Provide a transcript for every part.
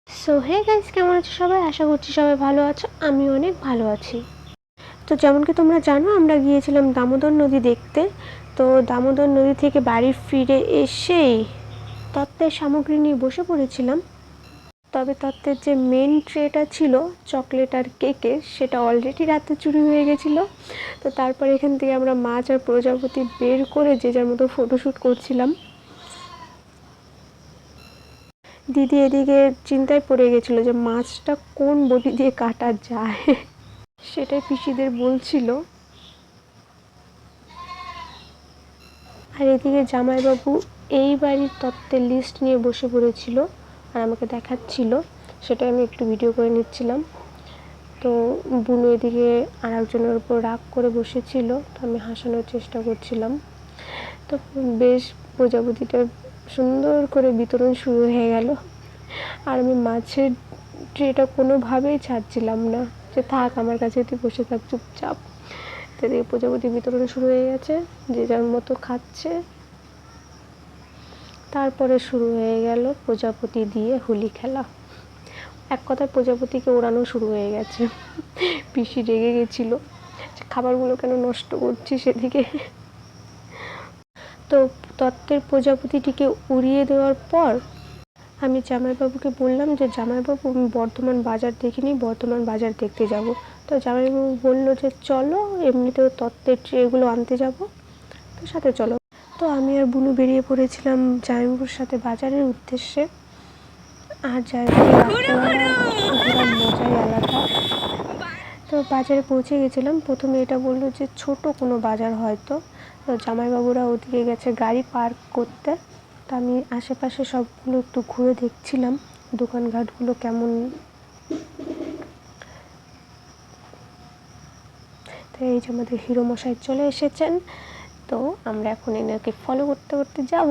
So hey guys, কেমন আছো সবাই? আশা করছি সবাই ভালো আছো। আমি অনেক ভালো আছি। তো যেমন কি তোমরা জানো, আমরা গিয়েছিলাম দামোদর নদী দেখতে। তো দামোদর নদী থেকে বাড়ি ফিরে এসেই তত্ত্বের সামগ্রী নিয়ে বসে পড়েছিলাম। তবে তত্ত্বের যে মেন ট্রেটা ছিল চকলেট আর কেকের, সেটা অলরেডি রাতে চুরি হয়ে গেছিলো। তো তারপর এখান থেকে আমরা মাছ আর প্রজাপতি বের করে যে যার মতো ফটোশ্যুট করছিলাম। দিদি এদিকে চিন্তায় পড়ে গেছিলো যে মাছটা কোন বটি দিয়ে কাটা যায়, সেটাই পিসিদের বলছিল। আর এদিকে জামাইবাবু এই বাড়ির তত্ত্বের লিস্ট নিয়ে বসে পড়েছিল আর আমাকে দেখাচ্ছিল, সেটাই আমি একটু ভিডিও করে নিচ্ছিলাম। তো বুনু এদিকে আর একজনের উপর রাগ করে বসেছিল, তো আমি হাসানোর চেষ্টা করছিলাম। তো বেশ প্রজাপতিটা সুন্দর করে বিতরণ শুরু হয়ে গেল। আর আমি মাছের ট্রেটা কোনোভাবেই ছাড়ছিলাম না, যে থাক আমার কাছে, তুই বসে থাক চুপচাপ। তো এদিকে প্রজাপতি বিতরণ শুরু হয়ে গেছে, যে যার মতো খাচ্ছে। তারপরে শুরু হয়ে গেল প্রজাপতি দিয়ে হোলি খেলা। এক কথায় প্রজাপতিকে ওড়ানো শুরু হয়ে গেছে। পিসি রেগে গেছিল যে খাবারগুলো কেন নষ্ট করছি সেদিকে। তো তত্ত্বের প্রজাপতিটিকে উড়িয়ে দেওয়ার পর আমি জামাইবাবুকে বললাম যে জামাইবাবু, আমি বর্ধমান বাজার দেখিনি, বর্ধমান বাজার দেখতে যাব। তো জামাইবাবু বললো যে চলো, এমনিতেও তত্ত্বের ট্রেগুলো আনতে যাব, তো সাথে চলো। তো আমি আর বুনু বেরিয়ে পড়েছিলাম জামাইবাবুর সাথে বাজারের উদ্দেশ্যে। আর ঘোরার মজাই আলাদা। তো বাজারে পৌঁছে গেছিলাম। প্রথমে এটা বললো যে ছোট কোনো বাজার হয়তো। তো জামাইবাবুরা ওদিকে গেছে গাড়ি পার্ক করতে। তো আমি আশেপাশে সবগুলো একটু ঘুরে দেখছিলাম দোকানঘাটগুলো কেমন। তো এই যে আমাদের হিরো মশাই চলে এসেছেন। তো আমরা এখন এনাকে ফলো করতে করতে যাব।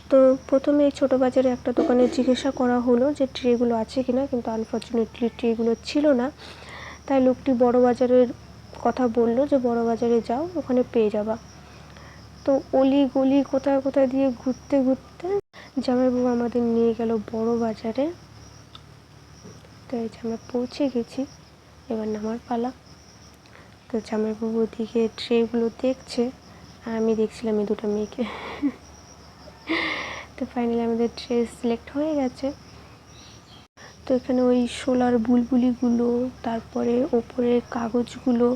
তো প্রথমে এই ছোটো বাজারে একটা দোকানে জিজ্ঞাসা করা হলো যে ট্রেগুলো আছে কিনা, কিন্তু আনফর্চুনেটলি ট্রেগুলো ছিল না। তাই লোকটি বড় বাজারের কথা বলল যে বড় বাজারে যাও, ওখানে পেয়ে যাবা। তো অলি গলি কোথায় কোথায় দিয়ে ঘুরতে ঘুরতে জামাইবাবু আমাদের নিয়ে গেল বড় বাজারে। তো এই যে আমরা পৌঁছে গেছি, এবার নামার পালা। তো জামাইবাবু ওদিকে ট্রেগুলো দেখছে আর আমি দেখছিলাম এই দুটো মেয়েকে। তো ফাইনালি আমাদের ট্রে সিলেক্ট হয়ে গেছে। তো এখানে ওই শোলার বুলবুলিগুলো, তারপরে ওপরের কাগজগুলো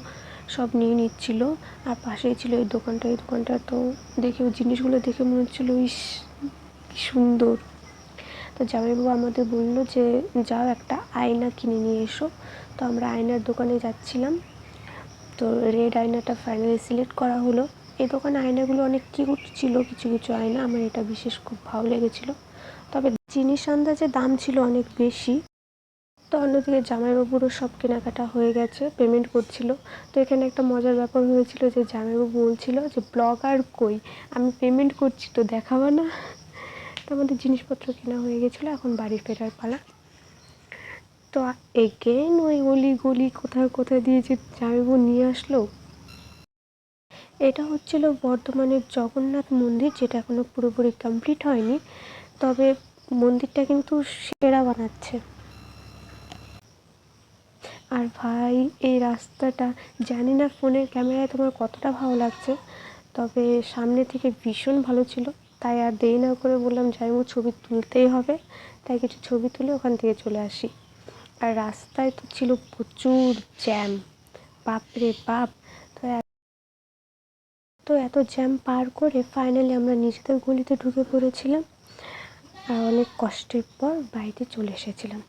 সব নিয়ে নিচ্ছিল। আর পাশেই ছিল এই দোকানটা। এই দোকানটা তো দেখে, ওই জিনিসগুলো দেখে মনে হচ্ছিলো ইস কি সুন্দর। তো জামাইবাবু আমাদের বললো যে যাও একটা আয়না কিনে নিয়ে এসো। তো আমরা আয়নার দোকানে যাচ্ছিলাম। তো রেড আয়নাটা ফাইনালি সিলেক্ট করা হলো। এই দোকানে আয়নাগুলো অনেক কিউট ছিল, কিছু কিছু আয়না আমার এটা বিশেষ খুব ভালো লেগেছিলো। তবে জিনিস আন্দাজে দাম ছিল অনেক বেশি। তো অন্যদিকে জামাইবাবুরও সব কেনাকাটা হয়ে গেছে, পেমেন্ট করছিল। তো এখানে একটা মজার ব্যাপার হয়েছিল যে জামাইবাবু বলছিল যে ব্লগার কই, আমি পেমেন্ট করছি তো দেখাবো না। তো আমাদের জিনিসপত্র কেনা হয়ে গেছিলো, এখন বাড়ি ফেরার পালা। তো এগেন ওই অলি গলি কোথায় কোথায় দিয়ে যে জামাইবাবু নিয়ে আসলো। এটা হচ্ছিল বর্ধমানের জগন্নাথ মন্দির, যেটা এখনো পুরোপুরি কমপ্লিট হয়নি, তবে মন্দিরটা কিন্তু সেরা বানাচ্ছে। আর ভাই এই রাস্তাটা, জানি না ফোনের ক্যামেরায় তোমার কতটা ভালো লাগছে, তবে সামনে থেকে ভীষণ ভালো ছিল। তাই আর দেরি না করে বললাম জামাইবাবু ছবি তুলতেই হবে, তাই কিছু ছবি তুলে ওখান থেকে চলে আসি। আর রাস্তায় তো ছিল প্রচুর জ্যাম, বাপরে বাপ। তো এত জ্যাম পার করে ফাইনালি আমরা নিজেদের গলিতে ঢুকে পড়েছিলাম আর অনেক কষ্টের পর বাড়িতে চলে এসেছিলাম।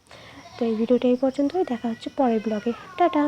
তো এই ভিডিওটা এই পর্যন্তই, দেখা হচ্ছে পরের ব্লগে। টাটা।